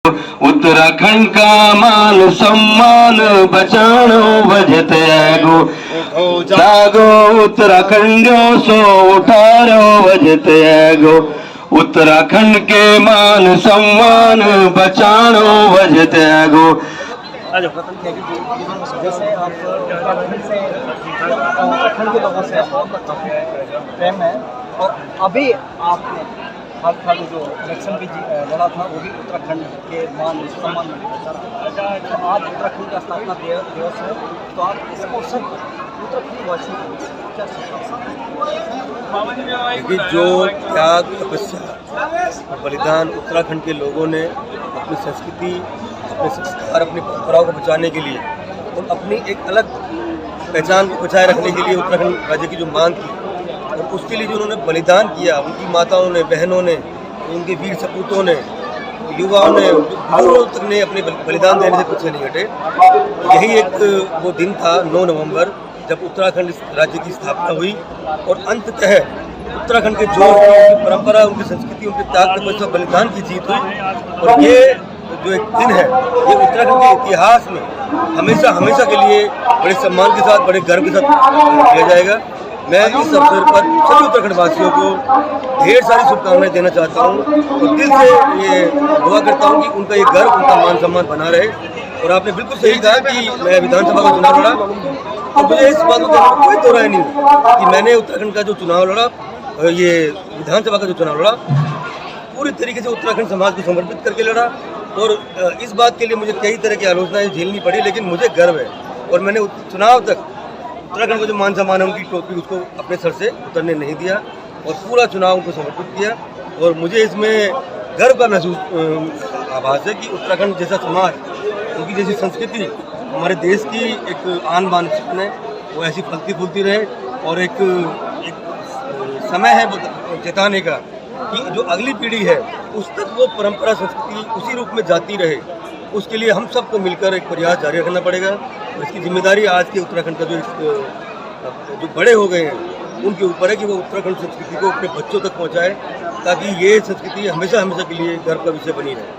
उत्तराखंड का मान सम्मान बचानो बजत आगो जागो उत्तराखंडियों सो उठारो बजत आगो उत्तराखंड के मान सम्मान बचानो बजत आगो। जैसे आप उत्तराखंड से उत्तराखंड के लोगों से आपका काफ़ी प्रेम है और अभी आपने हाल फिलहाल जो इलेक्शन भी लड़ा था वो भी उत्तराखंड के मान सम्मान में लड़ा था। तो आज उत्तराखंड का स्थापना दिवस है, तो आप इस अवसर पर उत्तराखंड वासियों को क्या देखिए, जो त्याग तपस्या और बलिदान उत्तराखंड के लोगों ने अपनी संस्कृति, अपने संस्कार, अपनी परंपराओं को बचाने के लिए और अपनी एक अलग पहचान को बचाए रखने के लिए उत्तराखंड राज्य की जो मांग थी और उसके लिए जो उन्होंने बलिदान किया, उनकी माताओं ने, बहनों ने, उनके वीर सपूतों ने, युवाओं ने, बुजुर्गों तक ने अपने बलिदान देने से पीछे नहीं हटे। यही एक वो दिन था 9 नवंबर जब उत्तराखंड राज्य की स्थापना हुई और अंततः उत्तराखंड के जो उनकी परंपरा, उनकी संस्कृति, उनके त्याग तपस्या बलिदान की जीत हुई। और ये जो एक दिन है, ये उत्तराखंड के इतिहास में हमेशा हमेशा के लिए बड़े सम्मान के साथ, बड़े गर्व के साथ किया जाएगा। मैं इस अवसर पर सभी उत्तराखंड वासियों को ढेर सारी शुभकामनाएं देना चाहता हूँ और दिल से ये दुआ करता हूँ कि उनका ये गर्व, उनका मान सम्मान बना रहे। और आपने बिल्कुल सही कहा कि मैं विधानसभा का चुनाव लड़ा और मुझे इस बात में कोई दो राय नहीं कि मैंने उत्तराखंड का जो चुनाव लड़ा, ये विधानसभा का जो चुनाव लड़ा, पूरी तरीके से उत्तराखंड समाज को समर्पित करके लड़ा। और इस बात के लिए मुझे कई तरह की आलोचनाएं झेलनी पड़ी, लेकिन मुझे गर्व है और मैंने चुनाव तक उत्तराखंड का जो मान सम्मान है, उनकी टोपी उसको अपने सर से उतरने नहीं दिया और पूरा चुनाव उनको समर्पित किया। और मुझे इसमें गर्व का महसूस आभास है कि उत्तराखंड जैसा समाज, उनकी जैसी संस्कृति हमारे देश की एक आन बान है, वो ऐसी फलती फूलती रहे। और एक समय है जताने का कि जो अगली पीढ़ी है उस तक वो परंपरा, संस्कृति उसी रूप में जाती रहे। उसके लिए हम सबको मिलकर एक प्रयास जारी रखना पड़ेगा और इसकी जिम्मेदारी आज के उत्तराखंड का जो बड़े हो गए हैं उनके ऊपर है कि वो उत्तराखंड संस्कृति को अपने बच्चों तक पहुंचाए, ताकि ये संस्कृति हमेशा हमेशा के लिए गर्व का विषय बनी रहे।